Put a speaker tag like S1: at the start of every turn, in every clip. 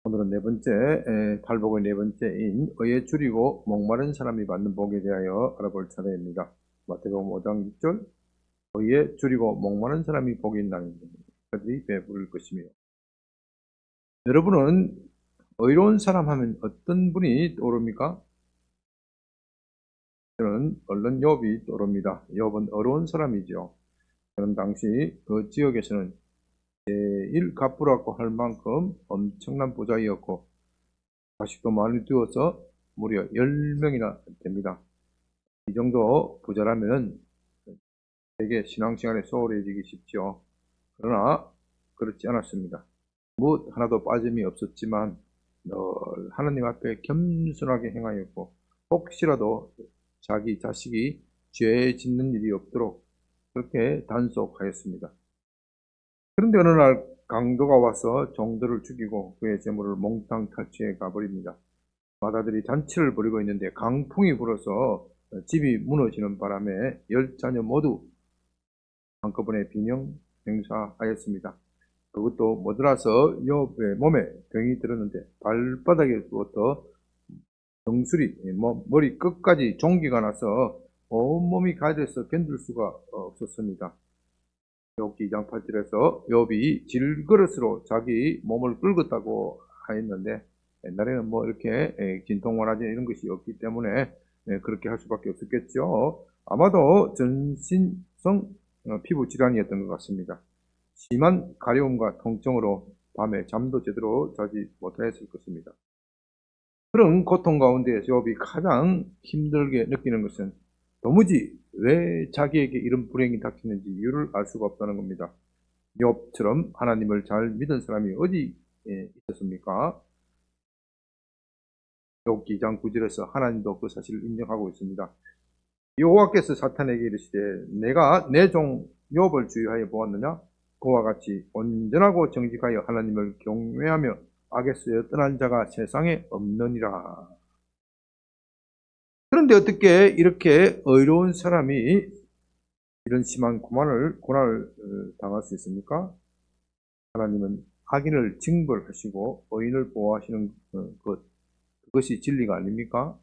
S1: 오늘은 네 번째, 달복의 네 번째인 의에 줄이고 목마른 사람이 받는 복에 대하여 알아볼 차례입니다. 마태복음 5장 6절, 의에 줄이고 목마른 사람이 복이 있나니 그들이 배부를 것이며. 여러분은 의로운 사람 하면 어떤 분이 떠오릅니까? 저는 얼른 욥이 떠오릅니다. 욥은 어려운 사람이죠. 그런 당시 그 지역에서는 제일 가부라고 할 만큼 엄청난 부자이었고 자식도 많이 두어서 무려 10명이나 됩니다. 이 정도 부자라면 되게 신앙생활에 소홀해지기 쉽죠. 그러나 그렇지 않았습니다. 무엇 하나도 빠짐이 없었지만 늘 하나님 앞에 겸손하게 행하였고 혹시라도 자기 자식이 죄 짓는 일이 없도록 그렇게 단속하였습니다. 그런데 어느 날 강도가 와서 종들을 죽이고 그의 재물을 몽땅 탈취해 가버립니다. 마다들이 잔치를 벌이고 있는데 강풍이 불어서 집이 무너지는 바람에 10자녀 모두 한꺼번에 비명행사하였습니다. 그것도 모자라서 욥의 몸에 병이 들었는데 발바닥에부터 정수리, 머리 끝까지 종기가 나서 온몸이 가려서 견딜 수가 없었습니다. 욥기 2장 8절에서 욥이 질그릇으로 자기 몸을 긁었다고 하였는데 옛날에는 뭐 이렇게 진통원화제 이런 것이 없기 때문에 그렇게 할 수밖에 없었겠죠. 아마도 전신성 피부 질환이었던 것 같습니다. 심한 가려움과 통증으로 밤에 잠도 제대로 자지 못하였을 것입니다. 그런 고통 가운데 욥이 가장 힘들게 느끼는 것은 도무지 왜 자기에게 이런 불행이 닥치는지 이유를 알 수가 없다는 겁니다. 욥처럼 하나님을 잘 믿은 사람이 어디 있었습니까? 욥기 2장 9절에서 하나님도 그 사실을 인정하고 있습니다. 여호와께서 사탄에게 이르시되 내가 내 종 욥을 주의하여 보았느냐? 그와 같이 온전하고 정직하여 하나님을 경외하며 악에서 떠난 자가 세상에 없느니라. 그런데 어떻게 이렇게 의로운 사람이 이런 심한 고난을 당할 수 있습니까? 하나님은 악인을 징벌하시고 의인을 보호하시는 그것이 진리가 아닙니까?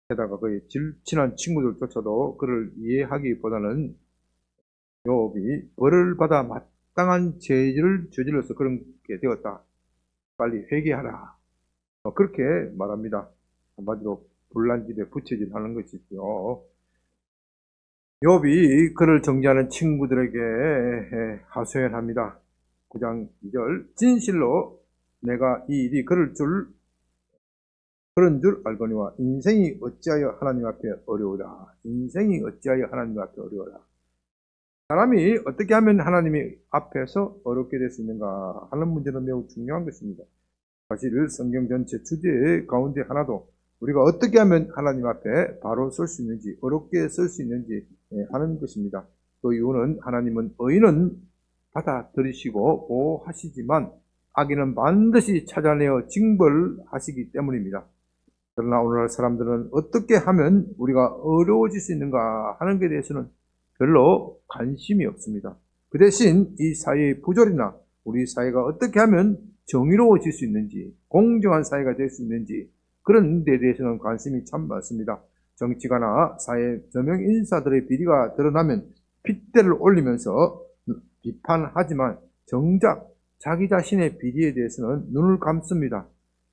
S1: 게다가 그의 친한 친구들조차도 그를 이해하기보다는 욥이 벌을 받아 마땅한 죄를 저질러서 그런 게 되었다. 빨리 회개하라. 그렇게 말합니다. 한마디로 불난집에 부채질 하는 것이죠. 욥이 그를 정죄하는 친구들에게 하소연합니다. 9장 2절 진실로 내가 이 일이 그런 줄 알거니와 인생이 어찌하여 하나님 앞에 어려우라. 인생이 어찌하여 하나님 앞에 어려우라. 사람이 어떻게 하면 하나님 앞에서 어렵게 될 수 있는가 하는 문제는 매우 중요한 것입니다. 사실 성경 전체 주제 가운데 하나도 우리가 어떻게 하면 하나님 앞에 바로 설 수 있는지 어렵게 설 수 있는지 하는 것입니다. 그 이유는 하나님은 의인은 받아들이시고 보호하시지만 악인은 반드시 찾아내어 징벌하시기 때문입니다. 그러나 오늘날 사람들은 어떻게 하면 우리가 어려워질 수 있는가 하는 것에 대해서는 별로 관심이 없습니다. 그 대신 이 사회의 부조리나 우리 사회가 어떻게 하면 정의로워질 수 있는지, 공정한 사회가 될 수 있는지 그런 데 대해서는 관심이 참 많습니다. 정치가나 사회 저명 인사들의 비리가 드러나면 핏대를 올리면서 비판하지만 정작 자기 자신의 비리에 대해서는 눈을 감습니다.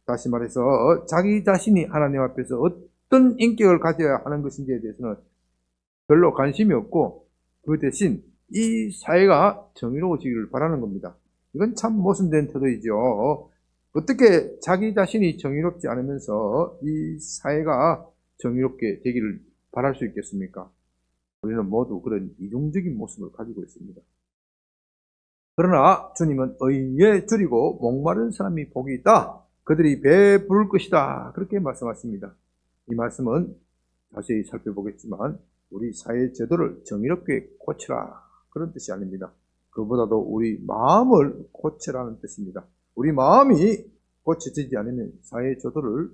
S1: 다시 말해서 자기 자신이 하나님 앞에서 어떤 인격을 가져야 하는 것인지에 대해서는 별로 관심이 없고 그 대신 이 사회가 정의로워지기를 바라는 겁니다. 이건 참 모순된 태도이죠. 어떻게 자기 자신이 정의롭지 않으면서 이 사회가 정의롭게 되기를 바랄 수 있겠습니까? 우리는 모두 그런 이중적인 모습을 가지고 있습니다. 그러나 주님은 의에 줄이고 목마른 사람이 복이 있다. 그들이 배부를 것이다. 그렇게 말씀하십니다. 이 말씀은 자세히 살펴보겠지만 우리 사회 제도를 정의롭게 고치라 그런 뜻이 아닙니다. 그보다도 우리 마음을 고치라는 뜻입니다. 우리 마음이 고쳐지지 않으면 사회 제도를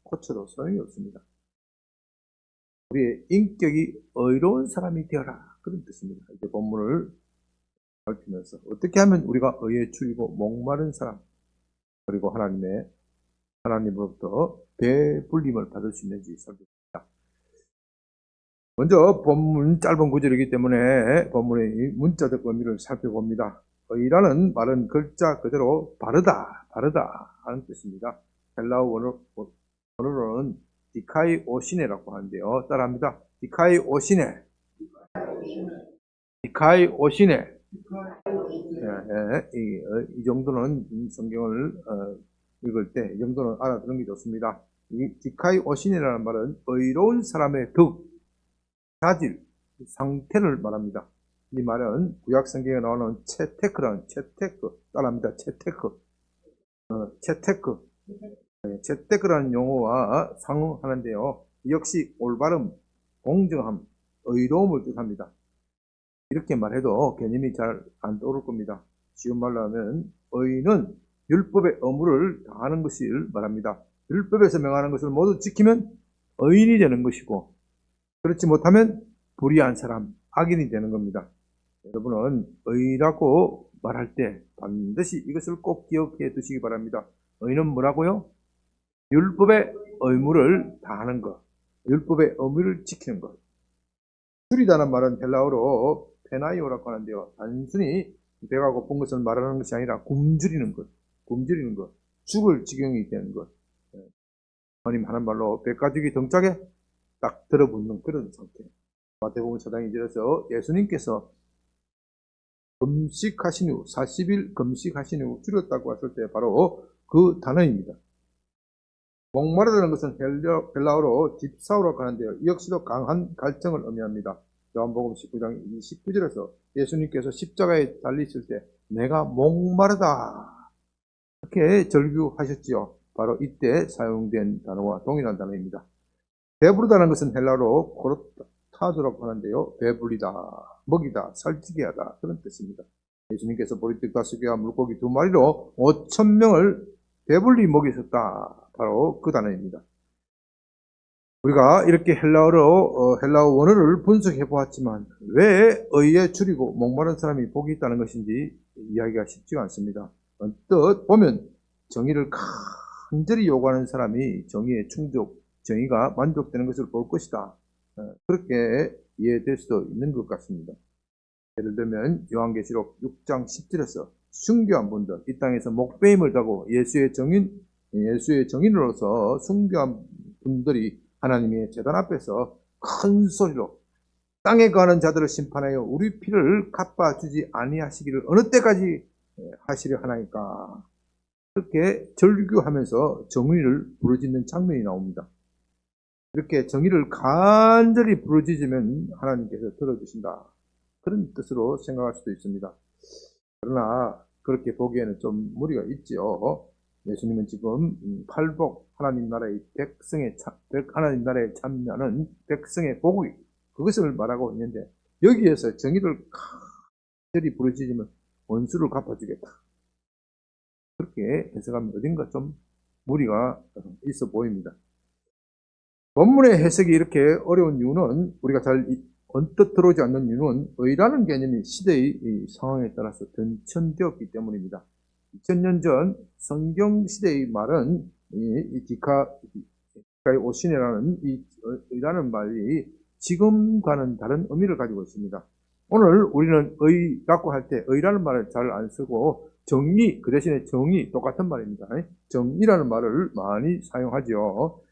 S1: 고쳐도 소용이 없습니다. 우리의 인격이 의로운 사람이 되어라 그런 뜻입니다. 이제 본문을 살피면서 어떻게 하면 우리가 의에 줄이고 목마른 사람 그리고 하나님으로부터 배불림을 받을 수 있는지 살펴봅니다. 먼저 본문 짧은 구절이기 때문에 본문의 문자적 의미를 살펴봅니다. 의라는 말은 글자 그대로 바르다 하는 뜻입니다. 헬라어 원어로는 디카이오시네라고 하는데요. 따라합니다. 디카이오시네. 이 정도는 성경을 읽을 때 이 정도는 알아두는 게 좋습니다. 이 디카이오시네라는 말은 의로운 사람의 덕, 자질, 상태를 말합니다. 이 말은 구약 성경에 나오는 따라합니다. 채테크라는 용어와 상응하는데요. 역시 올바름, 공정함, 의로움을 뜻합니다. 이렇게 말해도 개념이 잘 안 떠오를 겁니다. 쉬운 말로 하면 의는 율법의 의무를 다하는 것을 말합니다. 율법에서 명하는 것을 모두 지키면 의인이 되는 것이고, 그렇지 못하면 불의한 사람, 악인이 되는 겁니다. 여러분은 의라고 말할 때 반드시 이것을 꼭 기억해 두시기 바랍니다. 의는 뭐라고요? 율법의 의무를 다하는 것, 율법의 의무를 지키는 것. 줄이다는 말은 헬라어로 페나이오라고 하는데요. 단순히 배가 고픈 것을 말하는 것이 아니라 굶주리는 것, 죽을 지경이 되는 것. 하나님 하는 말로 배가죽이 등짝에 딱 들어붙는 그런 상태. 마태복음 4장 2절에서 예수님께서 금식하신 후 40일 금식하신 후 줄였다고 했을 때 바로 그 단어입니다. 목마르다는 것은 헬라어로 집사오라고 하는데요. 이 역시도 강한 갈증을 의미합니다. 요한복음 19장 29절에서 예수님께서 십자가에 달리실 때 내가 목마르다 이렇게 절규하셨지요. 바로 이때 사용된 단어와 동일한 단어입니다. 배부르다는 것은 헬라어로 코르타조라고 하는데요. 배불리다, 먹이다, 살찌게 하다 그런 뜻입니다. 예수님께서 보리떡 5개와 물고기 2마리로 5,000명을 배불리 먹이셨다. 바로 그 단어입니다. 우리가 이렇게 헬라어 원어를 분석해 보았지만 왜 의에 줄이고 목마른 사람이 복이 있다는 것인지 이야기가 쉽지가 않습니다. 언뜻 보면 정의를 간절히 요구하는 사람이 정의에 충족, 정의가 만족되는 것을 볼 것이다. 그렇게 이해될 수도 있는 것 같습니다. 예를 들면 요한계시록 6장 10절에서 순교한 분들, 이 땅에서 목배임을 타고 예수의 정인으로서 순교한 분들이 하나님의 제단 앞에서 큰 소리로 땅에 거하는 자들을 심판하여 우리 피를 갚아주지 아니하시기를 어느 때까지 하시려 하나이까. 그렇게 절규하면서 정의를 부르짖는 장면이 나옵니다. 이렇게 정의를 간절히 부르짖으면 하나님께서 들어주신다. 그런 뜻으로 생각할 수도 있습니다. 그러나 그렇게 보기에는 좀 무리가 있지요. 예수님은 지금 팔복 하나님 나라에 참여하는 백성의 복의 그것을 말하고 있는데 여기에서 정의를 간절히 부르짖으면 원수를 갚아주겠다. 그렇게 해석하면 어딘가 좀 무리가 있어 보입니다. 본문의 해석이 이렇게 어려운 이유는 우리가 잘 언뜻 들어오지 않는 이유는 의라는 개념이 시대의 상황에 따라서 변천되었기 때문입니다. 2000년 전 성경 시대의 말은 이 디카이오시네라는 이 의라는 말이 지금과는 다른 의미를 가지고 있습니다. 오늘 우리는 의라고 할 때 의라는 말을 잘 안 쓰고 정의, 그 대신에 정의 똑같은 말입니다. 정의라는 말을 많이 사용하죠.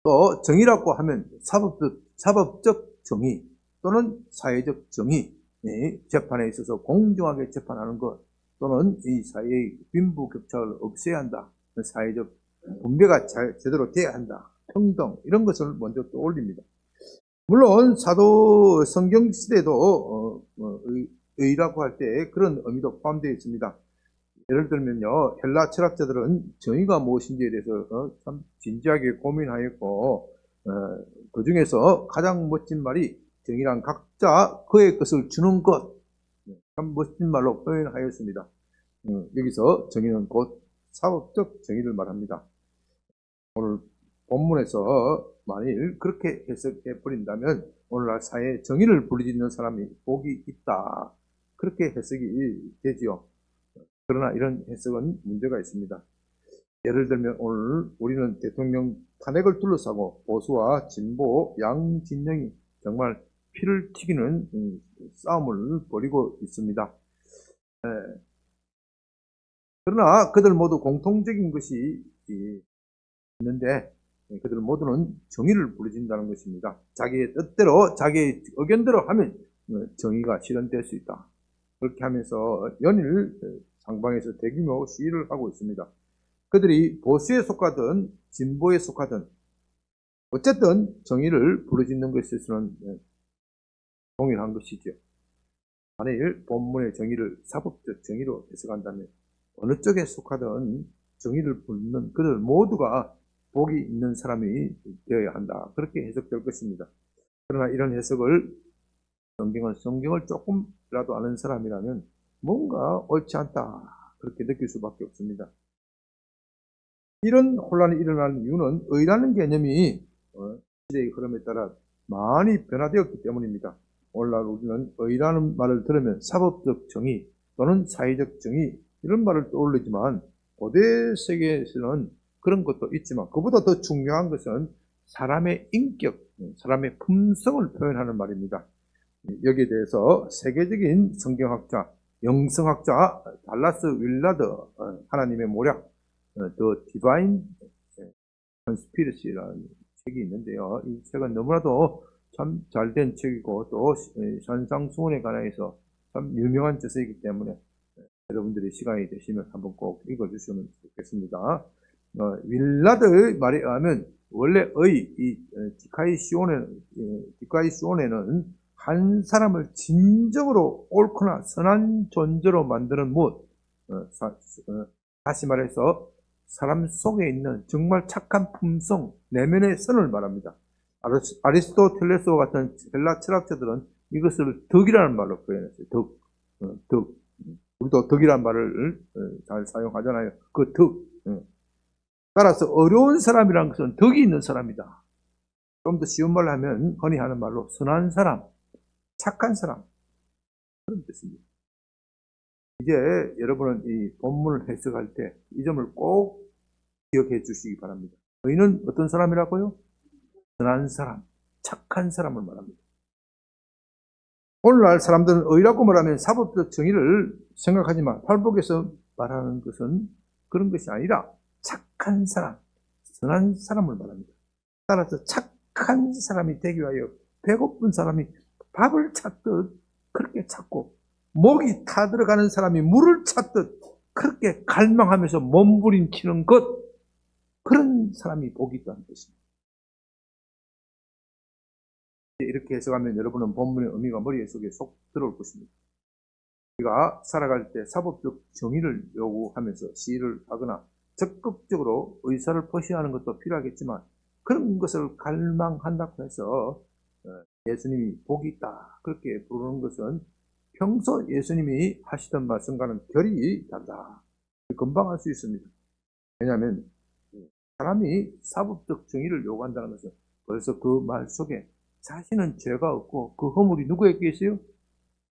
S1: 또 정의라고 하면 사법적 정의 또는 사회적 정의, 재판에 있어서 공정하게 재판하는 것 또는 이 사회의 빈부격차를 없애야 한다. 사회적 분배가 제대로 돼야 한다. 평등 이런 것을 먼저 떠올립니다. 물론 사도 성경 시대도 의라고 할 때 그런 의미도 포함되어 있습니다. 예를 들면요, 헬라 철학자들은 정의가 무엇인지에 대해서 참 진지하게 고민하였고 그 중에서 가장 멋진 말이 정의란 각자 그의 것을 주는 것, 참 멋진 말로 표현하였습니다. 여기서 정의는 곧 사법적 정의를 말합니다. 오늘 본문에서 만일 그렇게 해석해 버린다면 오늘날 사회에 정의를 부르짖는 사람이 복이 있다. 그렇게 해석이 되지요. 그러나 이런 해석은 문제가 있습니다. 예를 들면 오늘 우리는 대통령 탄핵을 둘러싸고 보수와 진보 양 진영이 정말 피를 튀기는 싸움을 벌이고 있습니다. 그러나 그들 모두 공통적인 것이 있는데 그들 모두는 정의를 부르짖는다는 것입니다. 자기의 뜻대로 자기의 의견대로 하면 정의가 실현될 수 있다. 그렇게 하면서 연일 상방에서 대규모 시위를 하고 있습니다. 그들이 보수에 속하든 진보에 속하든 어쨌든 정의를 부르짖는 것에 있어서는 동일한 것이죠. 만일 본문의 정의를 사법적 정의로 해석한다면 어느 쪽에 속하든 정의를 부르는 그들 모두가 복이 있는 사람이 되어야 한다. 그렇게 해석될 것입니다. 그러나 이런 해석을 성경을 조금이라도 아는 사람이라면 뭔가 옳지 않다. 그렇게 느낄 수밖에 없습니다. 이런 혼란이 일어나는 이유는 의라는 개념이 시대의 흐름에 따라 많이 변화되었기 때문입니다. 오늘날 우리는 의라는 말을 들으면 사법적 정의 또는 사회적 정의 이런 말을 떠올리지만 고대 세계에서는 그런 것도 있지만 그보다 더 중요한 것은 사람의 인격, 사람의 품성을 표현하는 말입니다. 여기에 대해서 세계적인 성경학자, 영성학자 달라스 윌라드 하나님의 모략 The Divine Conspiracy라는 책이 있는데요. 이 책은 너무나도 참 잘된 책이고 또 현상수훈에 관해서 참 유명한 저서이기 때문에 여러분들이 시간이 되시면 한번 꼭 읽어주시면 좋겠습니다. 윌라드의 말에 의하면 원래 이 디카이시온에는 한 사람을 진정으로 옳거나 선한 존재로 만드는 무엇, 다시 말해서 사람 속에 있는 정말 착한 품성, 내면의 선을 말합니다. 아리스토텔레스와 같은 헬라 철학자들은 이것을 덕이라는 말로 표현했어요. 덕. 우리도 덕이라는 말을 잘 사용하잖아요. 그 덕. 따라서 어려운 사람이라는 것은 덕이 있는 사람이다. 좀 더 쉬운 말로 하면 흔히 하는 말로 선한 사람, 착한 사람 그런 뜻입니다. 이제 여러분은 이 본문을 해석할 때 이 점을 꼭 기억해 주시기 바랍니다. 의는 어떤 사람이라고요? 선한 사람, 착한 사람을 말합니다. 오늘날 사람들은 의라고 말하면 사법적 정의를 생각하지만 팔복에서 말하는 것은 그런 것이 아니라 착한 사람, 선한 사람을 말합니다. 따라서 착한 사람이 되기 위하여 배고픈 사람이 밥을 찾듯 그렇게 찾고 목이 타들어가는 사람이 물을 찾듯 그렇게 갈망하면서 몸부림치는 것, 그런 사람이 복이 있다는 것입니다. 이렇게 해석하면 여러분은 본문의 의미가 머릿속에 쏙 들어올 것입니다. 우리가 살아갈 때 사법적 정의를 요구하면서 시위를 하거나 적극적으로 의사를 표시하는 것도 필요하겠지만 그런 것을 갈망한다고 해서 예수님이 복이 있다 그렇게 부르는 것은 평소 예수님이 하시던 말씀과는 결이 다르다. 금방 알 수 있습니다. 왜냐하면 사람이 사법적 정의를 요구한다는 것은 벌써 그 말 속에 자신은 죄가 없고 그 허물이 누구에게 있어요?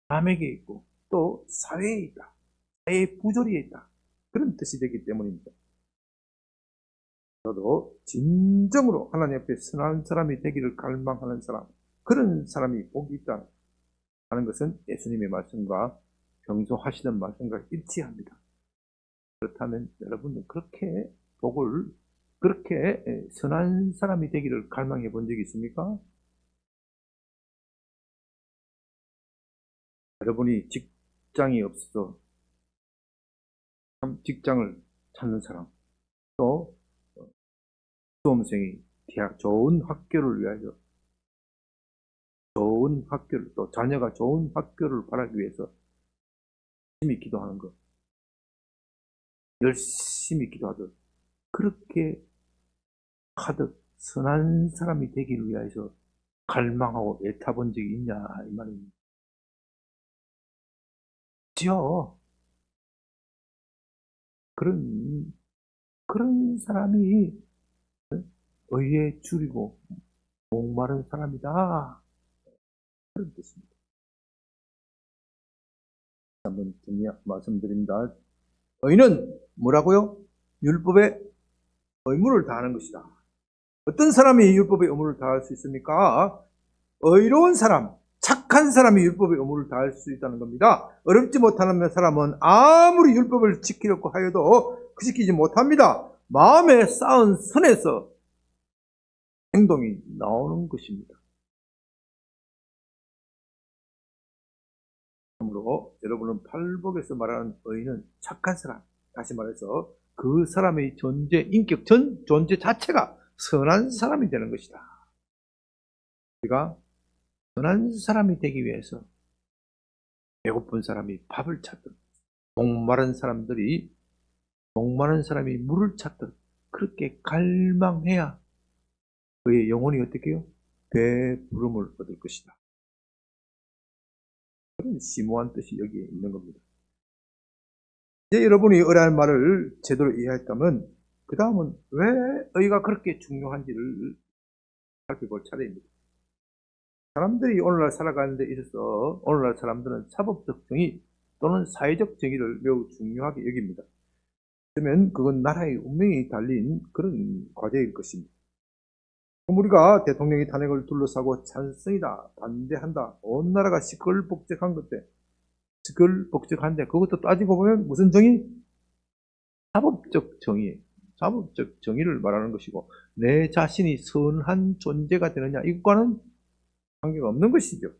S1: 남에게 있고 또 사회에 있다. 사회의 부조리에 있다. 그런 뜻이 되기 때문입니다. 저도 진정으로 하나님 앞에 선한 사람이 되기를 갈망하는 사람, 그런 사람이 복이 있다 하는 것은 예수님의 말씀과 평소 하시던 말씀과 일치합니다. 그렇다면 여러분은 그렇게 복을, 그렇게 선한 사람이 되기를 갈망해 본 적이 있습니까? 여러분이 직장이 없어서 직장을 찾는 사람, 또 수험생이 대학 좋은 학교를 위하여 좋은 학교를, 또 자녀가 좋은 학교를 바라기 위해서 열심히 기도하는 것, 열심히 기도하듯 그렇게 하듯 선한 사람이 되기를 위해서 갈망하고 애타본 적이 있냐 이 말입니다. 지요. 그런 사람이 의에 줄이고 목마른 사람이다. 그런 뜻입니다. 한번 말씀드립니다. 의인은 뭐라고요? 율법의 의무를 다하는 것이다. 어떤 사람이 율법의 의무를 다할 수 있습니까? 의로운 사람, 착한 사람이 율법의 의무를 다할 수 있다는 겁니다. 어렵지 못하는 사람은 아무리 율법을 지키려고 하여도 지키지 못합니다. 마음에 쌓은 선에서 행동이 나오는 것입니다. 그러므로 여러분은 팔복에서 말하는 의인은 착한 사람, 다시 말해서 그 사람의 존재, 인격 존재 자체가 선한 사람이 되는 것이다. 우리가 선한 사람이 되기 위해서 배고픈 사람이 밥을 찾듯, 목마른 사람이 물을 찾듯 그렇게 갈망해야 그의 영혼이 어떻게 해요? 배부름을 얻을 것이다. 그런 심오한 뜻이 여기에 있는 겁니다. 이제 여러분이 의라는 말을 제대로 이해했다면 그 다음은 왜 의가 그렇게 중요한지를 살펴볼 차례입니다. 사람들이 오늘날 살아가는 데 있어서 오늘날 사람들은 사법적 정의 또는 사회적 정의를 매우 중요하게 여깁니다. 그러면 그건 나라의 운명이 달린 그런 과제일 것입니다. 그럼 우리가 대통령이 탄핵을 둘러싸고 찬성이다, 반대한다, 온 나라가 시끌벅적한데 그것도 따지고 보면 무슨 정의? 사법적 정의. 사법적 정의를 말하는 것이고 내 자신이 선한 존재가 되느냐 이것과는 관계가 없는 것이죠.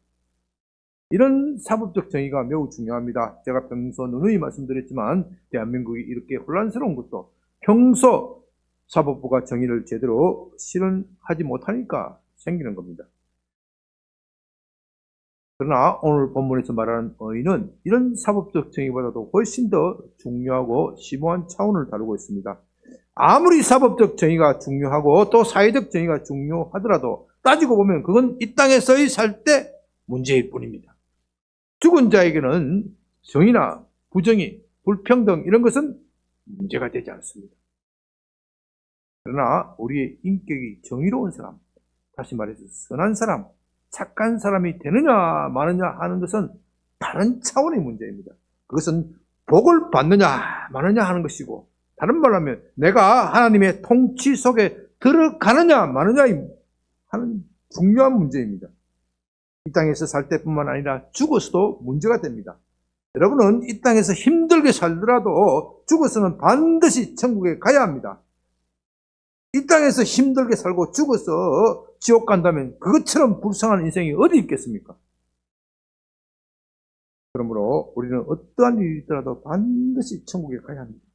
S1: 이런 사법적 정의가 매우 중요합니다. 제가 평소 누누이 말씀드렸지만 대한민국이 이렇게 혼란스러운 것도 평소 사법부가 정의를 제대로 실현하지 못하니까 생기는 겁니다. 그러나 오늘 본문에서 말하는 의인은 이런 사법적 정의보다도 훨씬 더 중요하고 심오한 차원을 다루고 있습니다. 아무리 사법적 정의가 중요하고 또 사회적 정의가 중요하더라도 따지고 보면 그건 이 땅에서의 살 때 문제일 뿐입니다. 죽은 자에게는 정의나 부정의, 불평등 이런 것은 문제가 되지 않습니다. 그러나 우리의 인격이 정의로운 사람, 다시 말해서 선한 사람, 착한 사람이 되느냐 마느냐 하는 것은 다른 차원의 문제입니다. 그것은 복을 받느냐 마느냐 하는 것이고 다른 말로 하면 내가 하나님의 통치 속에 들어가느냐 마느냐 하는 중요한 문제입니다. 이 땅에서 살 때뿐만 아니라 죽어서도 문제가 됩니다. 여러분은 이 땅에서 힘들게 살더라도 죽어서는 반드시 천국에 가야 합니다. 이 땅에서 힘들게 살고 죽어서 지옥 간다면 그것처럼 불쌍한 인생이 어디 있겠습니까? 그러므로 우리는 어떠한 일이 있더라도 반드시 천국에 가야 합니다.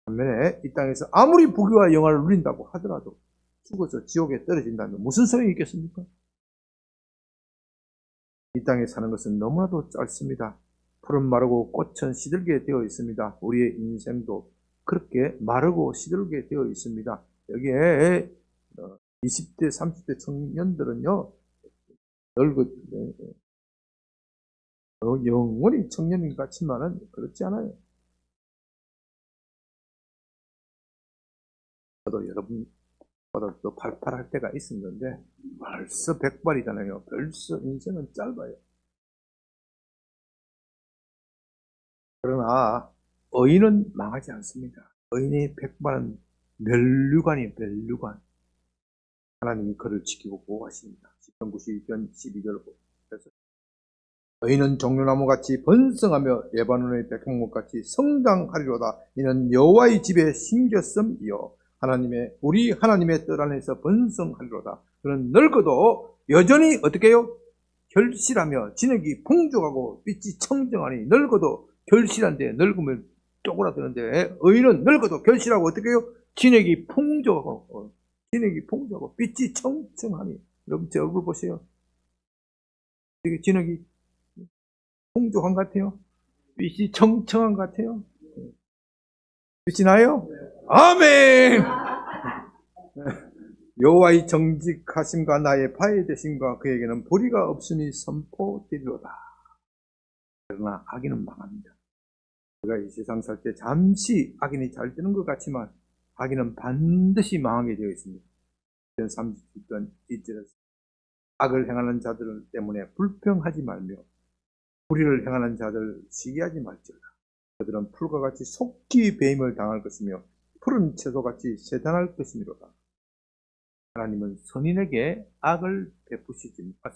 S1: 반면에 이 땅에서 아무리 부귀와 영화를 누린다고 하더라도 죽어서 지옥에 떨어진다면 무슨 소용이 있겠습니까? 이 땅에 사는 것은 너무나도 짧습니다. 푸른 마르고 꽃은 시들게 되어 있습니다. 우리의 인생도 그렇게 마르고 시들게 되어 있습니다. 여기에 20대, 30대 청년들은요, 영원히 청년인 것 같지만은 그렇지 않아요. 저도 여러분보다 또 팔팔할 때가 있었는데 벌써 백발이잖아요. 벌써 인생은 짧아요. 그러나 의인은 망하지 않습니다. 의인의 백발은 멸류관이에요. 멸류관. 하나님이 그를 지키고 보호하십니다. 시편 92편 12절 그래서 의인은 종려나무같이 번성하며 레바논의 백향목같이 성장하리로다. 이는 여호와의 집에 심겼음이요 우리 하나님의 뜰 안에서 번성하리로다. 그는 늙어도 여전히 어떻게 해요? 결실하며 진흙이 풍족하고 빛이 청정하니 늙어도 결실한데 늙으면 쪼그라드는데 의인은 늙어도 결실하고 어떻게 해요? 진흙이 풍족하고 빛이 청청하니. 여러분 제 얼굴 보세요. 되게 진흙이 풍족한 것 같아요. 빛이 청청한 것 같아요. 빛이 나요? 아멘. 여호와의 정직하심과 나의 바의 되심과 그에게는 불의가 없으니 선포되리로다. 그러나 악인은 망합니다. 우리가 이 세상 살 때 잠시 악인이 잘 되는 것 같지만 악인은 반드시 망하게 되어 있습니다. 30편 1절에서 악을 행하는 자들 때문에 불평하지 말며 불의를 행하는 자들 시기하지 말지어다. 그들은 풀과 같이 속기 배임을 당할 것이며 푸른 채소같이 세단할 것이미로다. 하나님은 선인에게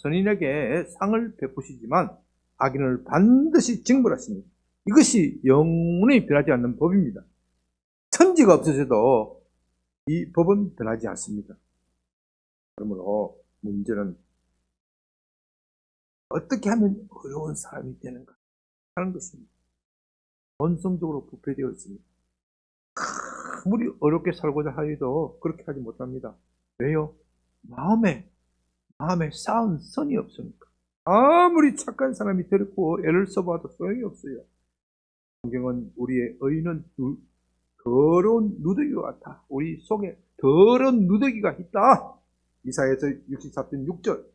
S1: 선인에게 상을 베푸시지만 악인을 반드시 징벌하십니다. 이것이 영원히 변하지 않는 법입니다. 천지가 없어져도 이 법은 변하지 않습니다. 그러므로 문제는 어떻게 하면 어려운 사람이 되는가 하는 것입니다. 본성적으로 부패되어 있습니다. 아무리 어렵게 살고자 하여도 그렇게 하지 못합니다. 왜요? 마음에 쌓은 선이 없으니까. 아무리 착한 사람이 되고 애를 써봐도 소용이 없어요. 성경은 우리의 의는 더러운 누더기와 같아. 우리 속에 더러운 누더기가 있다. 이사야서 64편 6절.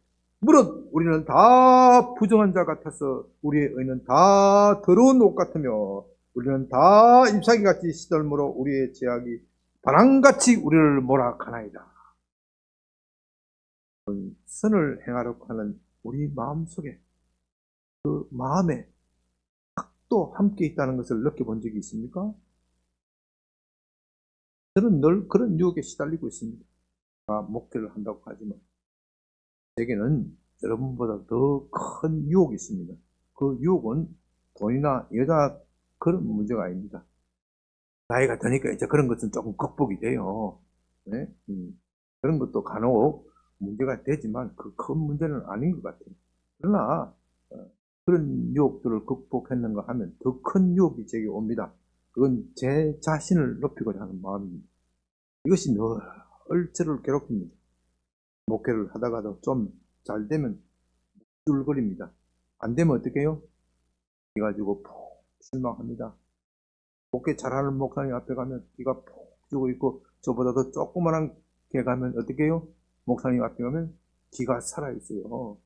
S1: 무릇 우리는 다 부정한 자 같아서 우리의 의는 다 더러운 옷 같으며 우리는 다 잎사귀같이 시들므로 우리의 죄악이 바람같이 우리를 몰아가나이다. 선을 행하려고 하는 우리 마음속에 그 마음에 악도 함께 있다는 것을 느껴본 적이 있습니까? 저는 늘 그런 유혹에 시달리고 있습니다. 목회를 한다고 하지만 제게는 여러분보다 더 큰 유혹이 있습니다. 그 유혹은 돈이나 여자 그런 문제가 아닙니다. 나이가 드니까 이제 그런 것은 조금 극복이 돼요. 네? 그런 것도 간혹 문제가 되지만 그 큰 문제는 아닌 것 같아요. 그러나 그런 유혹들을 극복했는가 하면 더 큰 유혹이 제게 옵니다. 그건 제 자신을 높이고자 하는 마음입니다. 이것이 늘 저를 괴롭힙니다. 목회를 하다가도 좀 잘 되면 뚫거립니다. 안 되면 어떻게 해요? 그래가지고 푹 실망합니다. 목회 잘하는 목사님 앞에 가면 기가 푹 죽어 있고 저보다도 조그만한 게 가면 어떻게 해요? 목사님 앞에 가면 기가 살아있어요.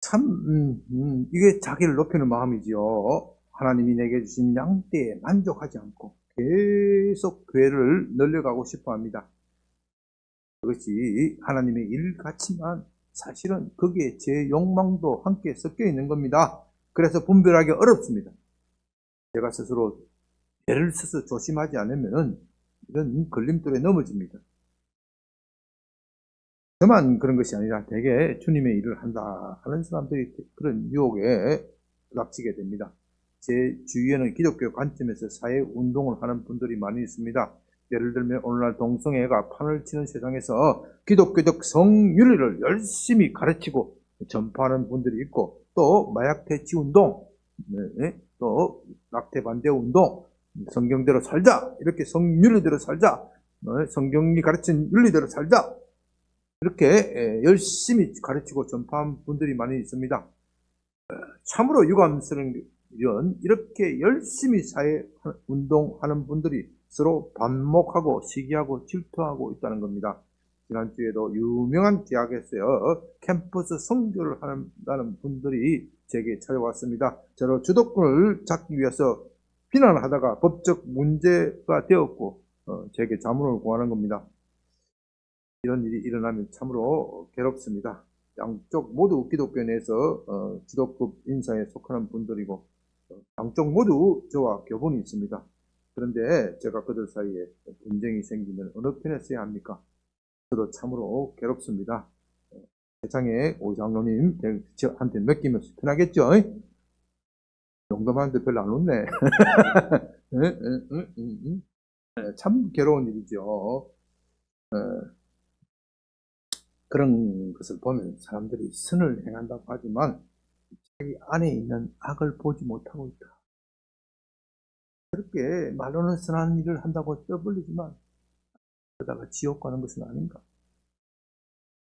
S1: 참 이게 자기를 높이는 마음이지요. 하나님이 내게 주신 양떼에 만족하지 않고 계속 교회를 늘려가고 싶어합니다. 그것이 하나님의 일 같지만 사실은 거기에 제 욕망도 함께 섞여 있는 겁니다. 그래서 분별하기 어렵습니다. 제가 스스로 애를 써서 조심하지 않으면 이런 걸림돌에 넘어집니다. 저만 그런 것이 아니라 대개 주님의 일을 한다 하는 사람들이 그런 유혹에 부닥치게 됩니다. 제 주위에는 기독교 관점에서 사회운동을 하는 분들이 많이 있습니다. 예를 들면 오늘날 동성애가 판을 치는 세상에서 기독교적 성윤리를 열심히 가르치고 전파하는 분들이 있고 또 마약 퇴치 운동, 또 낙태 반대 운동, 성경대로 살자, 이렇게 성윤리대로 살자, 성경이 가르친 윤리대로 살자, 이렇게 열심히 가르치고 전파한 분들이 많이 있습니다. 참으로 유감스러운 일은 이렇게 열심히 사회운동하는 분들이 서로 반목하고 시기하고 질투하고 있다는 겁니다. 지난주에도 유명한 대학에서요 캠퍼스 선교를 한다는 분들이 제게 찾아왔습니다. 저로 주도권을 잡기 위해서 비난하다가 법적 문제가 되었고 제게 자문을 구하는 겁니다. 이런 일이 일어나면 참으로 괴롭습니다. 양쪽 모두 기독교 내에서 지도급 인사에 속하는 분들이고 양쪽 모두 저와 교분이 있습니다. 그런데 제가 그들 사이에 분쟁이 생기면 어느 편에 서야 합니까? 저도 참으로 괴롭습니다. 세상에 오장로님 저한테 맡기면 편하겠죠? 농담하는데 별로 안 웃네. 참 괴로운 일이죠. 그런 것을 보면 사람들이 선을 행한다고 하지만 자기 안에 있는 악을 보지 못하고 있다. 그렇게 말로는 선한 일을 한다고 떠벌리지만 그러다가 지옥 가는 것은 아닌가,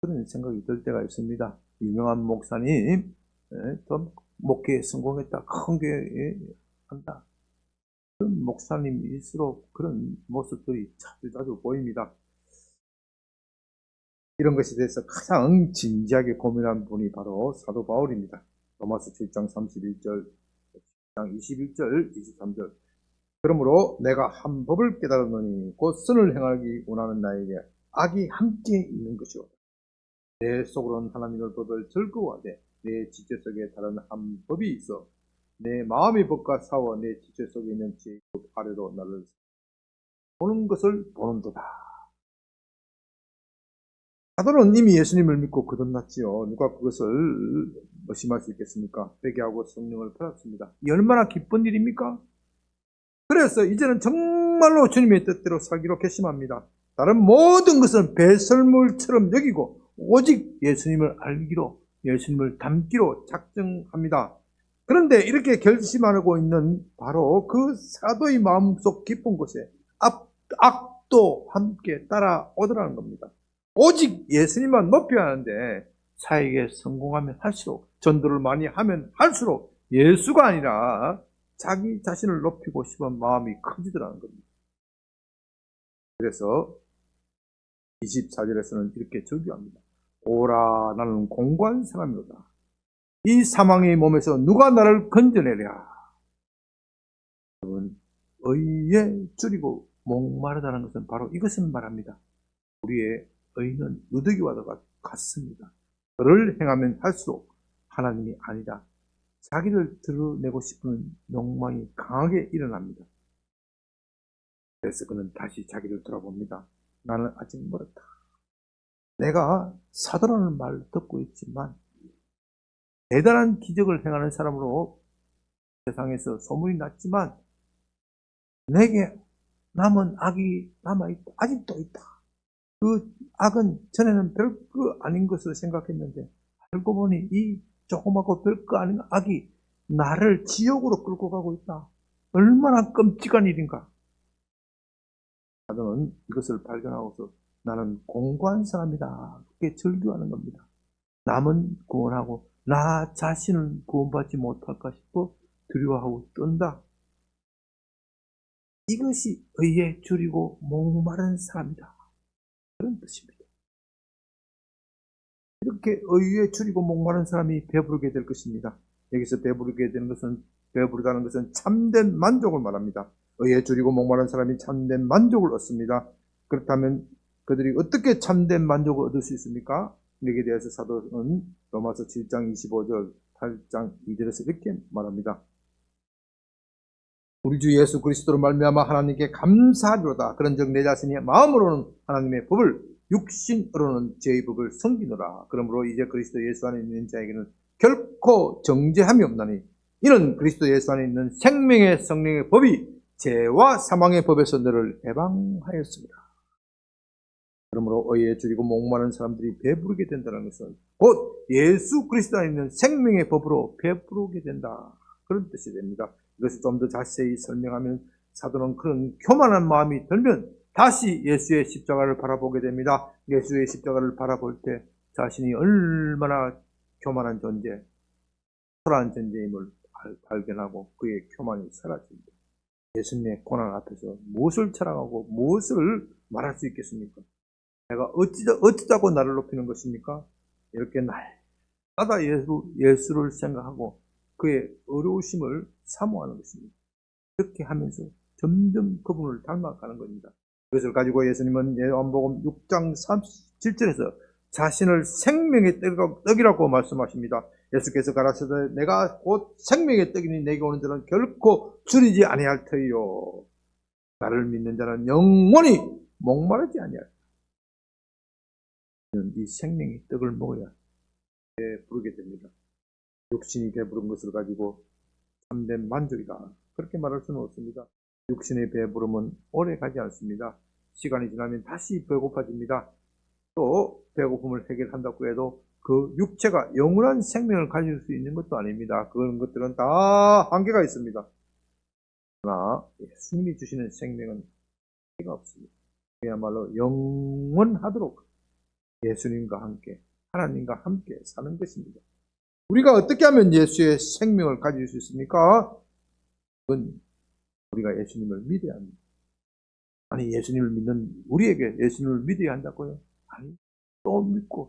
S1: 그런 생각이 들 때가 있습니다. 유명한 목사님 또 목회에 성공했다, 큰 교회에 한다, 그런 목사님일수록 그런 모습들이 자주 보입니다. 이런 것에 대해서 가장 진지하게 고민한 분이 바로 사도 바울입니다. 로마서 7장 31절, 7장 21절, 23절. 그러므로 내가 한 법을 깨달았노니 곧 선을 행하기 원하는 나에게 악이 함께 있는 것이오. 내 속으로는 하나님을 법을 즐거워하되 내 지체 속에 다른 한 법이 있어 내 마음의 법과 싸워 내 지체 속에 있는 죄의 것 아래로 나를 보는 것을 보는도다. 사도는 이미 예수님을 믿고 거듭났지요. 누가 그것을 의심할 수 있겠습니까? 회개하고 성령을 받았습니다. 이 얼마나 기쁜 일입니까? 그래서 이제는 정말로 주님의 뜻대로 살기로 결심합니다. 다른 모든 것은 배설물처럼 여기고 오직 예수님을 알기로, 예수님을 닮기로 작정합니다. 그런데 이렇게 결심하고 있는 바로 그 사도의 마음속 깊은 곳에 악도 함께 따라오더라는 겁니다. 오직 예수님만 높여야 하는데 사역에 성공하면 할수록, 전도를 많이 하면 할수록 예수가 아니라 자기 자신을 높이고 싶은 마음이 커지더라는 겁니다. 그래서 24절에서는 이렇게 절규합니다. 오라, 나는 공고한 사람이로다. 이 사망의 몸에서 누가 나를 건져내랴. 여러분, 의에 줄이고 목마르다는 것은 바로 이것을 말합니다. 우리의 의는 누더기와도 같습니다. 그를 행하면 할수록 하나님이 아니다, 자기를 드러내고 싶은 욕망이 강하게 일어납니다. 그래서 그는 다시 자기를 돌아봅니다. 나는 아직 멀었다. 내가 사도라는 말을 듣고 있지만 대단한 기적을 행하는 사람으로 세상에서 소문이 났지만 내게 남은 악이 남아있다. 아직도 있다. 그 악은 전에는 별거 아닌 것으로 생각했는데 알고 보니 이 조그맣고 별거 아닌 악이 나를 지옥으로 끌고 가고 있다. 얼마나 끔찍한 일인가. 사도는 이것을 발견하고서 나는 공고한 사람이다. 그렇게 절규하는 겁니다. 남은 구원하고 나 자신은 구원받지 못할까 싶어 두려워하고 떤다. 이것이 의에 줄이고 목마른 사람이다. 그런 뜻입니다. 이렇게 의에 줄이고 목마른 사람이 배부르게 될 것입니다. 여기서 배부르다는 것은 참된 만족을 말합니다. 의에 줄이고 목마른 사람이 참된 만족을 얻습니다. 그렇다면 그들이 어떻게 참된 만족을 얻을 수 있습니까? 여기에 대해서 사도는 로마서 7장 25절, 8장 2절에서 이렇게 말합니다. 우리 주 예수 그리스도로 말미암아 하나님께 감사하리로다. 그런즉 내 자신이 마음으로는 하나님의 법을, 육신으로는 죄의 법을 섬기노라. 그러므로 이제 그리스도 예수 안에 있는 자에게는 결코 정죄함이 없나니 이는 그리스도 예수 안에 있는 생명의 성령의 법이 죄와 사망의 법에서 너를 해방하였습니다. 그러므로 의에 줄이고 목마른 사람들이 배부르게 된다는 것은 곧 예수 그리스도 안에 있는 생명의 법으로 배부르게 된다. 그런 뜻이 됩니다. 이것을 좀 더 자세히 설명하면 사도는 그런 교만한 마음이 들면 다시 예수의 십자가를 바라보게 됩니다. 예수의 십자가를 바라볼 때 자신이 얼마나 교만한 존재, 초라한 존재임을 발견하고 그의 교만이 사라집니다. 예수님의 고난 앞에서 무엇을 자랑하고 무엇을 말할 수 있겠습니까? 내가 어찌자고 나를 높이는 것입니까? 이렇게 날마다 예수를 생각하고 그의 어려우심을 사모하는 것입니다. 그렇게 하면서 점점 그분을 닮아가는 겁니다. 그것을 가지고 예수님은 요한복음 6장 37절에서 자신을 생명의 떡이라고 말씀하십니다. 예수께서 가라사대 내가 곧 생명의 떡이니 내게 오는 자는 결코 줄이지 아니할 터이요. 나를 믿는 자는 영원히 목마르지 아니할 터이요. 이 생명의 떡을 먹어야 배부르게 됩니다. 육신이 배부른 것을 가지고 참된 만족이다. 그렇게 말할 수는 없습니다. 육신의 배부름은 오래 가지 않습니다. 시간이 지나면 다시 배고파집니다. 또 배고픔을 해결한다고 해도 그 육체가 영원한 생명을 가질 수 있는 것도 아닙니다. 그런 것들은 다 한계가 있습니다. 그러나 예수님이 주시는 생명은 한계가 없습니다. 그야말로 영원하도록 예수님과 함께, 하나님과 함께 사는 것입니다. 우리가 어떻게 하면 예수의 생명을 가질 수 있습니까? 그건 우리가 예수님을 믿어야 합니다. 아니, 예수님을 믿는 우리에게 예수님을 믿어야 한다고요? 아니, 또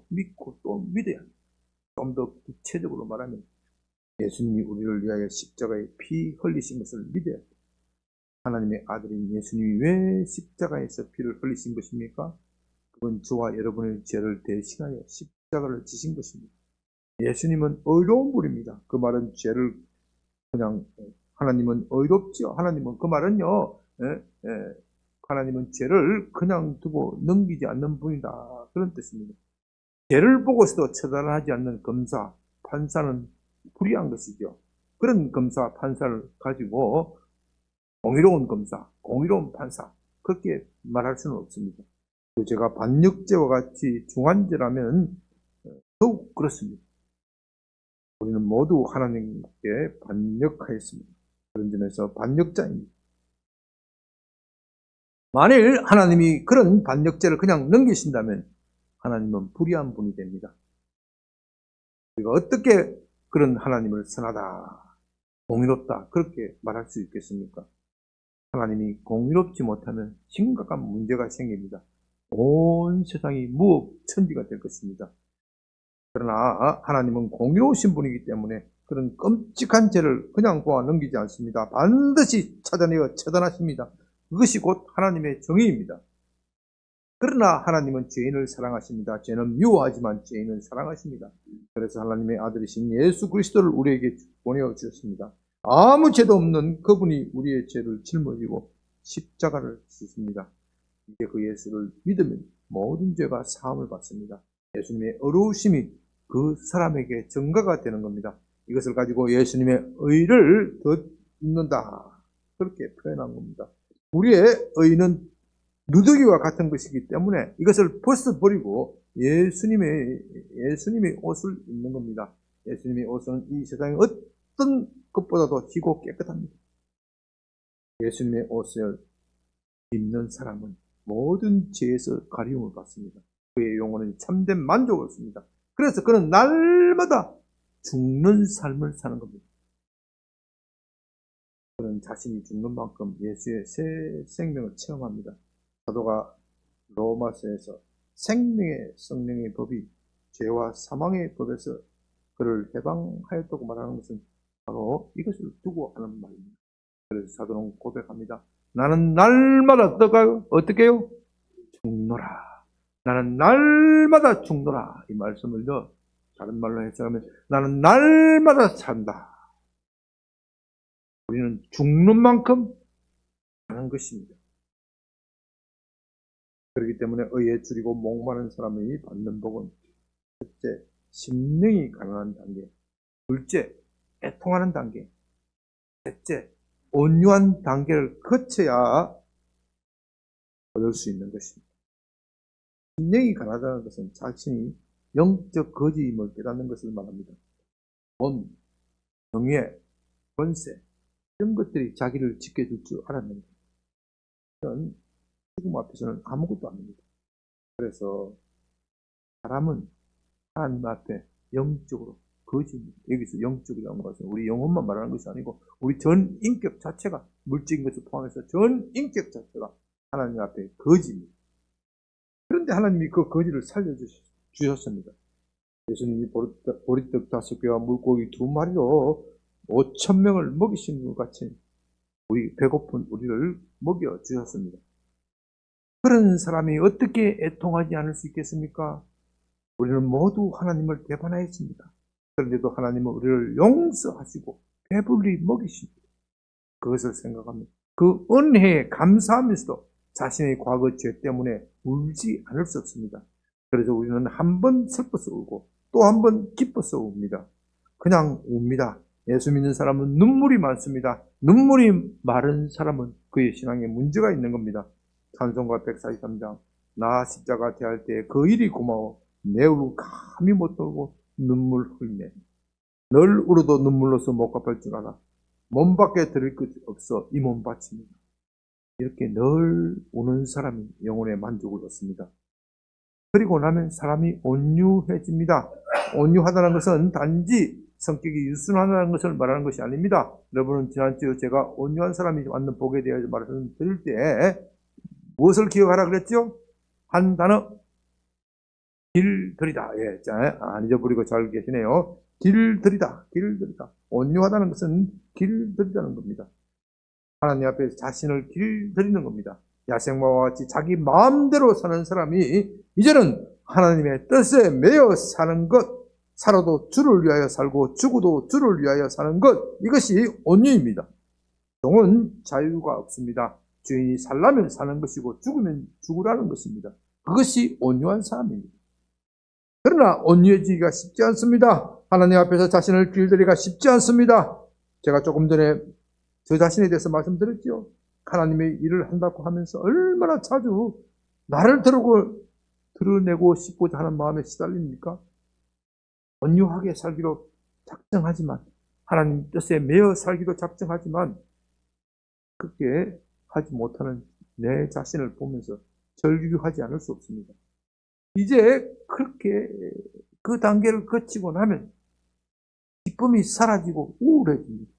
S1: 믿고 또 믿어야 합니다. 좀 더 구체적으로 말하면 예수님이 우리를 위하여 십자가에 피 흘리신 것을 믿어야 합니다. 하나님의 아들인 예수님이 왜 십자가에서 피를 흘리신 것입니까? 그건 저와 여러분의 죄를 대신하여 십자가를 지신 것입니다. 예수님은 의로운 분입니다. 그 말은 죄를 그냥 하나님은 의롭지요. 하나님은 그 말은요, 하나님은 죄를 그냥 두고 넘기지 않는 분이다. 그런 뜻입니다. 죄를 보고서도 처단하지 않는 검사, 판사는 불의한 것이죠. 그런 검사, 판사를 가지고 공의로운 검사, 공의로운 판사, 그렇게 말할 수는 없습니다. 제가 반역죄와 같이 중한죄라면 더욱 그렇습니다. 우리는 모두 하나님께 반역하였습니다. 그런 점에서 반역자입니다. 만일 하나님이 그런 반역죄를 그냥 넘기신다면 하나님은 불의한 분이 됩니다. 우리가 어떻게 그런 하나님을 선하다, 공의롭다 그렇게 말할 수 있겠습니까? 하나님이 공의롭지 못하면 심각한 문제가 생깁니다. 온 세상이 무업천지가 될 것입니다. 그러나 하나님은 공의로우신 분이기 때문에 그런 끔찍한 죄를 그냥 보아 넘기지 않습니다. 반드시 찾아내어 처단하십니다. 그것이 곧 하나님의 정의입니다. 그러나 하나님은 죄인을 사랑하십니다. 죄는 미워하지만 죄인을 사랑하십니다. 그래서 하나님의 아들이신 예수 그리스도를 우리에게 보내주셨습니다. 아무 죄도 없는 그분이 우리의 죄를 짊어지고 십자가를 지십니다. 이제 그 예수를 믿으면 모든 죄가 사함을 받습니다. 예수님의 의로우심이 그 사람에게 증거가 되는 겁니다. 이것을 가지고 예수님의 의를 덧입는다. 그렇게 표현한 겁니다. 우리의 의는 누더기와 같은 것이기 때문에 이것을 벗어버리고 예수님의 옷을 입는 겁니다. 예수님의 옷은 이 세상의 어떤 것보다도 희고 깨끗합니다. 예수님의 옷을 입는 사람은 모든 죄에서 가리움을 받습니다. 그의 영혼은 참된 만족을 얻습니다. 그래서 그는 날마다 죽는 삶을 사는 겁니다. 그는 자신이 죽는 만큼 예수의 새 생명을 체험합니다. 사도가 로마서에서 생명의 성령의 법이 죄와 사망의 법에서 그를 해방하였다고 말하는 것은 바로 이것을 두고 하는 말입니다. 그래서 사도는 고백합니다. 나는 날마다 어떻게 해요? 죽노라. 나는 날마다 죽노라. 이 말씀을 다른 말로 해석하면 나는 날마다 산다. 우리는 죽는 만큼 사는 것입니다. 그렇기 때문에 의에 줄이고 목마른 사람이 받는 복은 첫째, 심령이 가난한 단계, 둘째, 애통하는 단계, 셋째, 온유한 단계를 거쳐야 얻을 수 있는 것입니다. 심령이 가난하다는 것은 자신이 영적 거지임을 깨닫는 것을 말합니다. 돈, 명예, 권세 이런 것들이 자기를 지켜줄 줄 알았는데 이런 죽음 앞에서는 아무것도 아닙니다. 그래서 사람은 하나님 앞에 영적으로 거지입니다. 여기서 영적이라는 것은 우리 영혼만 말하는 것이 아니고 우리 전 인격 자체가 물질인 것을 포함해서 전 인격 자체가 하나님 앞에 거지입니다. 그런데 하나님이 그 거지를 살려주셨습니다. 예수님이 보리떡 5개와 물고기 2마리로 5,000명을 먹이신 것 같이 우리 배고픈 우리를 먹여주셨습니다. 그런 사람이 어떻게 애통하지 않을 수 있겠습니까? 우리는 모두 하나님을 배반하였습니다. 그런데도 하나님은 우리를 용서하시고 배불리 먹이십니다. 그것을 생각하면 그 은혜에 감사하면서도 자신의 과거 죄 때문에 울지 않을 수 없습니다. 그래서 우리는 한 번 슬퍼서 울고 또 한 번 기뻐서 웁니다. 그냥 웁니다. 예수 믿는 사람은 눈물이 많습니다. 눈물이 마른 사람은 그의 신앙에 문제가 있는 겁니다. 찬송가 143장 나 십자가 대할 때 그 일이 고마워 내 울 감히 못 돌고 눈물 흘리네. 널 울어도 눈물로서 못 갚을 줄 알아. 몸 밖에 드릴 것 없어 이 몸 바칩니다. 이렇게 늘 우는 사람이 영혼의 만족을 얻습니다. 그리고 나면 사람이 온유해집니다. 온유하다는 것은 단지 성격이 유순하다는 것을 말하는 것이 아닙니다. 여러분은 지난주에 제가 온유한 사람이 받는 복에 대해서 말씀드릴 때 무엇을 기억하라 그랬죠? 한 단어 길들이다. 예, 안 잊어버리고 잘 계시네요. 길들이다. 길들이다. 온유하다는 것은 길들이다는 겁니다. 하나님 앞에 자신을 길들이는 겁니다. 야생마와 같이 자기 마음대로 사는 사람이 이제는 하나님의 뜻에 매여 사는 것, 살아도 주를 위하여 살고 죽어도 주를 위하여 사는 것, 이것이 온유입니다. 종은 자유가 없습니다. 주인이 살라면 사는 것이고 죽으면 죽으라는 것입니다. 그것이 온유한 사람입니다. 그러나 온유해지기가 쉽지 않습니다. 하나님 앞에서 자신을 길들이기가 쉽지 않습니다. 제가 조금 전에 저 자신에 대해서 말씀드렸죠. 하나님의 일을 한다고 하면서 얼마나 자주 나를 드러내고 싶고자 하는 마음에 시달립니까? 온유하게 살기로 작정하지만, 하나님 뜻에 매여 살기로 작정하지만 그렇게 하지 못하는 내 자신을 보면서 절규하지 않을 수 없습니다. 이제 그렇게 그 단계를 거치고 나면 기쁨이 사라지고 우울해집니다.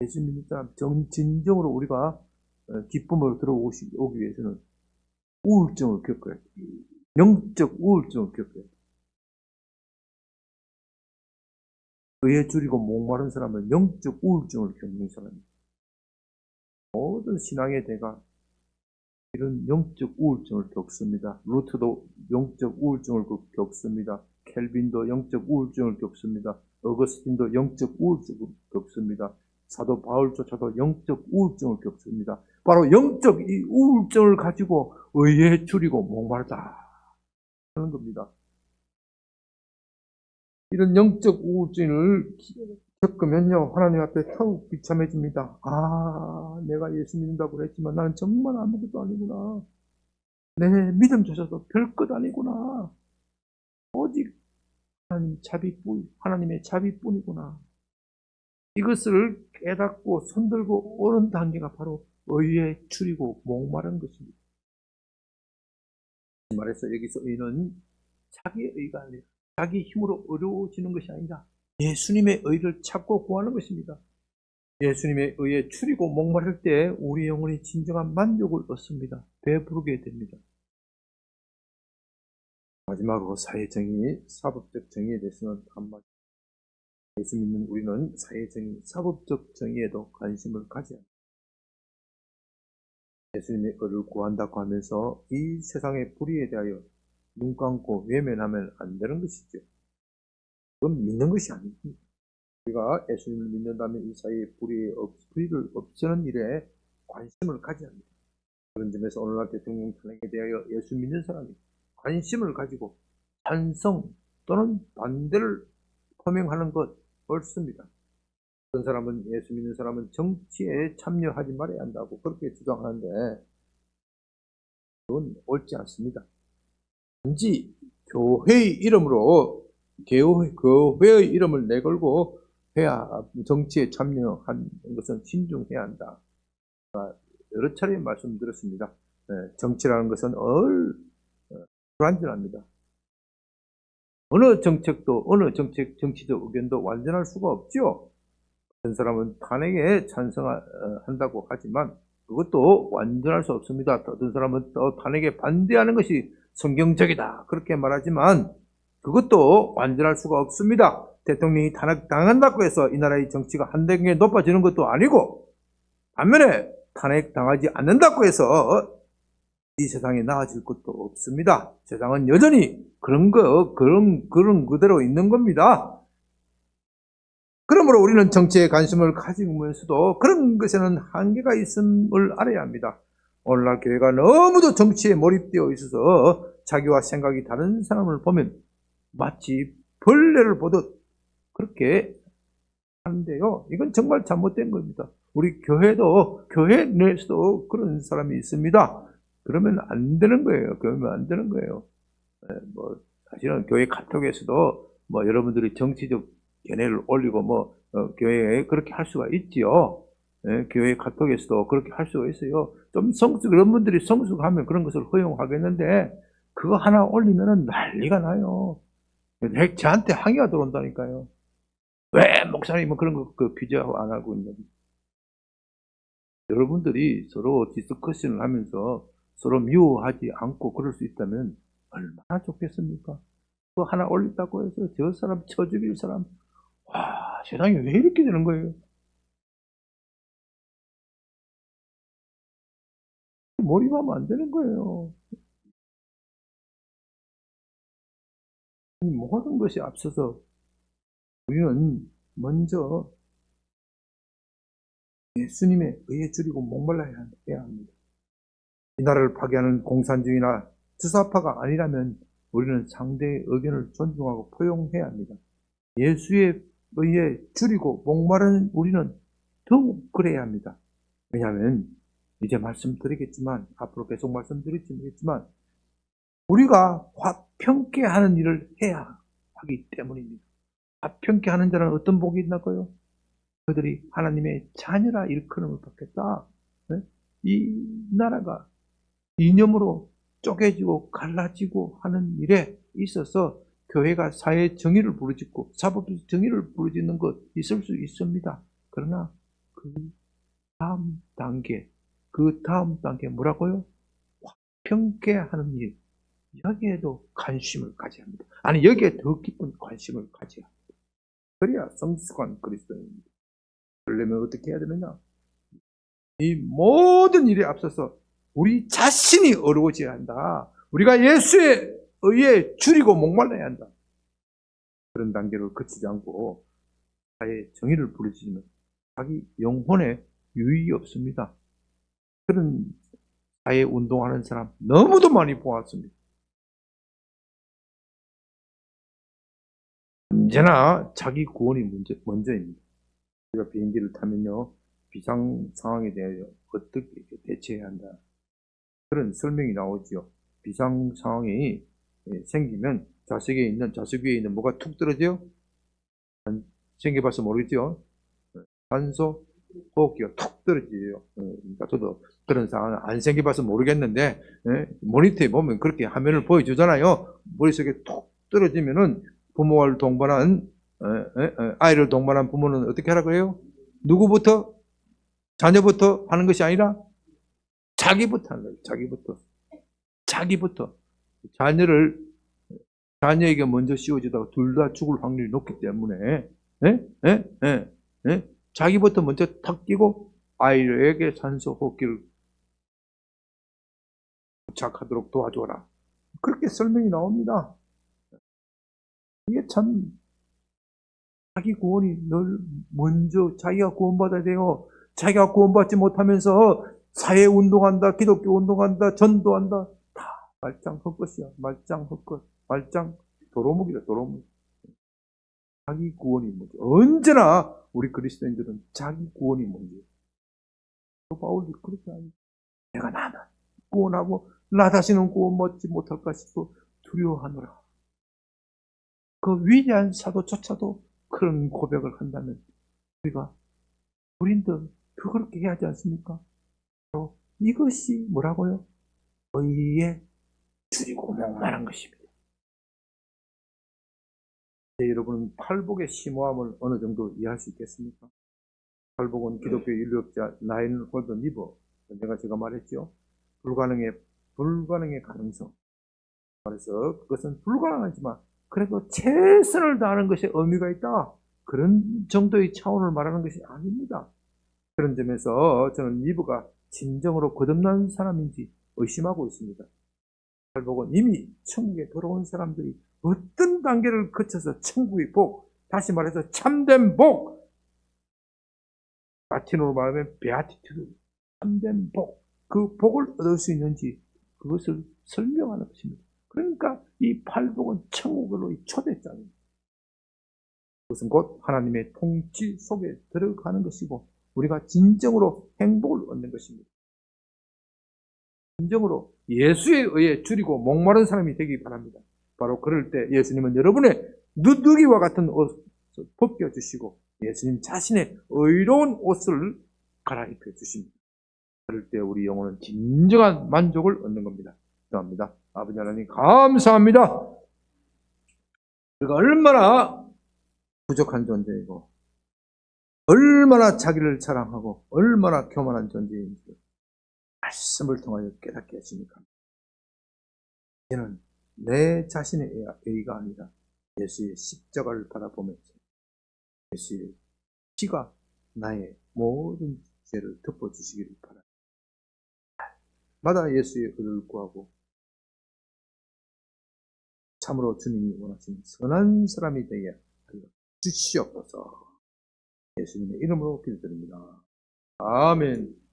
S1: 예수 믿는 사람, 진정으로 우리가 기쁨으로 들어오기 위해서는 우울증을 겪어야 돼요. 영적 우울증을 겪어야 돼요. 의에 줄이고 목마른 사람은 영적 우울증을 겪는 사람입니다. 모든 신앙의 대가 이런 영적 우울증을 겪습니다. 루트도 영적 우울증을 겪습니다. 켈빈도 영적 우울증을 겪습니다. 어거스틴도 영적 우울증을 겪습니다. 사도 바울조차도 영적 우울증을 겪습니다. 바로 영적 이 우울증을 가지고 의에 줄이고 목마르다 하는 겁니다. 이런 영적 우울증을 겪으면요, 하나님 앞에 더욱 비참해집니다. 아, 내가 예수 믿는다고 그랬지만 나는 정말 아무것도 아니구나. 내 믿음조차도 별것 아니구나. 오직 하나님의 자비뿐이구나. 이것을 깨닫고 손들고 오는 단계가 바로 의에 줄이고 목마른 것입니다. 말해서 여기서 의는 자기의 의가 아니라 자기 힘으로 어려워지는 것이 아니라 예수님의 의를 찾고 구하는 것입니다. 예수님의 의에 줄이고 목마를 때 우리 영혼이 진정한 만족을 얻습니다. 배부르게 됩니다. 마지막으로 사회정의, 사법적 정의에 대해서는 한마디. 예수 믿는 우리는 사회정의, 사법적 정의에도 관심을 가져야 합니다. 예수님의 의를 구한다고 하면서 이 세상의 불의에 대하여 눈 감고 외면하면 안 되는 것이죠. 그건 믿는 것이 아닙니다. 우리가 예수님을 믿는다면 이 사회의 불의를 없애는 일에 관심을 가져야 합니다. 그런 점에서 오늘날 대통령 탄핵에 대하여 예수 믿는 사람이 관심을 가지고 찬성 또는 반대를 표명하는 것 옳습니다. 어떤 사람은 예수 믿는 사람은 정치에 참여하지 말아야 한다고 그렇게 주장하는데 그건 옳지 않습니다. 단지 교회의 이름으로 교회의 이름을 내걸고 정치에 참여한 것은 신중해야 한다. 여러 차례 말씀드렸습니다. 정치라는 것은 불완전합니다. 어느 정치적 의견도 완전할 수가 없죠. 어떤 사람은 탄핵에 찬성한다고 하지만 그것도 완전할 수 없습니다. 어떤 사람은 또 탄핵에 반대하는 것이 성경적이다 그렇게 말하지만 그것도 완전할 수가 없습니다. 대통령이 탄핵당한다고 해서 이 나라의 정치가 한 단계 높아지는 것도 아니고 반면에 탄핵당하지 않는다고 해서 이 세상이 나아질 것도 없습니다. 세상은 여전히 그런 그대로 있는 겁니다. 그러므로 우리는 정치에 관심을 가지면서도 그런 것에는 한계가 있음을 알아야 합니다. 오늘날 교회가 너무도 정치에 몰입되어 있어서 자기와 생각이 다른 사람을 보면 마치 벌레를 보듯 그렇게 하는데요. 이건 정말 잘못된 겁니다. 우리 교회 내에서도 그런 사람이 있습니다. 그러면 안 되는 거예요. 그러면 안 되는 거예요. 사실은 교회 카톡에서도 여러분들이 정치적 견해를 올리고 교회에 그렇게 할 수가 있지요. 교회 카톡에서도 그렇게 할 수가 있어요. 좀 그런 분들이 성숙하면 그런 것을 허용하겠는데 그거 하나 올리면은 난리가 나요. 저한테 항의가 들어온다니까요. 왜 목사님은 그런 거 규제 안 하고 있는지. 여러분들이 서로 디스커션을 하면서 서로 미워하지 않고 그럴 수 있다면 얼마나 좋겠습니까? 그거 하나 올렸다고 해서 저 사람 쳐 죽일 사람, 와, 세상이 왜 이렇게 되는 거예요? 몰입하면 안 되는 거예요. 이 모든 것이 앞서서 우리는 먼저 예수님의 의에 줄이고 목말라야 해야 합니다. 이 나라를 파괴하는 공산주의나 주사파가 아니라면 우리는 상대의 의견을 존중하고 포용해야 합니다. 예수의 의에 줄이고 목마른 우리는 더욱 그래야 합니다. 왜냐하면 이제 말씀드리겠지만, 앞으로 계속 말씀드리겠지만, 우리가 화평케 하는 일을 해야 하기 때문입니다. 화평케 하는 자는 어떤 복이 있나고요? 그들이 하나님의 자녀라 일컬음을 받겠다. 이 나라가 이념으로 쪼개지고 갈라지고 하는 일에 있어서 교회가 사회 정의를 부르짖고 사법적 정의를 부르짖는 것 있을 수 있습니다. 그러나 그 다음 단계 뭐라고요? 화평케 하는 일, 여기에도 관심을 가져야 합니다. 아니, 여기에 더 깊은 관심을 가져야 합니다. 그래야 성숙한 그리스도인입니다. 그러려면 어떻게 해야 되느냐? 이 모든 일에 앞서서 우리 자신이 어려워져야 한다. 우리가 예수의 의에 줄이고 목말라야 한다. 그런 단계를 거치지 않고 사회의 정의를 부르짖으면 자기 영혼에 유익이 없습니다. 그런 사회 운동하는 사람 너무도 많이 보았습니다. 언제나 자기 구원이 먼저입니다. 우리가 비행기를 타면요, 비상 상황에 대하여 어떻게 대처해야 한다. 그런 설명이 나오죠. 비상 상황이 생기면 좌석 위에 있는 뭐가 툭 떨어져요? 생겨봐서 모르겠죠? 산소 호흡기가 툭 떨어지죠. 그러니까 저도 그런 상황은 안 생겨봐서 모르겠는데, 모니터에 보면 그렇게 화면을 보여주잖아요. 머릿속에 툭 떨어지면은 부모를 동반한, 아이를 동반한 부모는 어떻게 하라고 해요? 누구부터? 자녀부터 하는 것이 아니라 자기부터 하는 거예요. 자기부터. 자녀에게 먼저 씌워주다가 둘 다 죽을 확률이 높기 때문에, 자기부터 먼저 탁 끼고 아이에게 산소 호흡기를 부착하도록 도와줘라. 그렇게 설명이 나옵니다. 이게 참, 자기 구원이 늘 먼저 자기가 구원받아야 돼요. 자기가 구원받지 못하면서 사회 운동한다, 기독교 운동한다, 전도한다. 다 말짱 헛것이야. 말짱 헛것. 말짱 도로묵이다, 도로묵. 자기 구원이 먼저. 언제나 우리 그리스도인들은 자기 구원이 먼저. 바울도 그렇게 하니 내가 나는 구원하고 나 자신은 구원받지 못할까 싶어 두려워하노라. 그 위대한 사도조차도 그런 고백을 한다면 우리가 우린도 더 그렇게 해야 하지 않습니까? 바로 이것이 뭐라고요? 의에 줄이고 목마른 것입니다. 네, 여러분, 팔복의 심오함을 어느 정도 이해할 수 있겠습니까? 팔복은 기독교 인류학자 나인 홀더 니버, 제가 말했죠. 불가능의 가능성. 그래서 그것은 불가능하지만 그래도 최선을 다하는 것에 의미가 있다. 그런 정도의 차원을 말하는 것이 아닙니다. 그런 점에서 저는 니버가 진정으로 거듭난 사람인지 의심하고 있습니다. 팔복은 이미 천국에 돌아온 사람들이 어떤 단계를 거쳐서 천국의 복, 다시 말해서 참된 복, 라틴어로 말하면 베아티튜드, 참된 복, 그 복을 얻을 수 있는지 그것을 설명하는 것입니다. 그러니까 이 팔복은 천국으로의 초대장입니다. 그것은 곧 하나님의 통치 속에 들어가는 것이고 우리가 진정으로 행복을 얻는 것입니다. 진정으로 예수에 의해 줄이고 목마른 사람이 되기 바랍니다. 바로 그럴 때 예수님은 여러분의 누더기와 같은 옷을 벗겨주시고 예수님 자신의 의로운 옷을 갈아입혀 주십니다. 그럴 때 우리 영혼은 진정한 만족을 얻는 겁니다. 감사합니다. 아버지 하나님 감사합니다. 우리가 얼마나 부족한 존재이고 얼마나 자기를 자랑하고 얼마나 교만한 존재인지 말씀을 통하여 깨닫게 하시니까 이제는 내 자신의 의가 아니라 예수의 십자가를 바라보면서 예수의 피가 나의 모든 죄를 덮어주시기를 바랍니다. 마다 예수의 의를 구하고 참으로 주님이 원하시는 선한 사람이 되게 하여 주시옵소서. 예수님의 이름으로 기도드립니다. 아멘.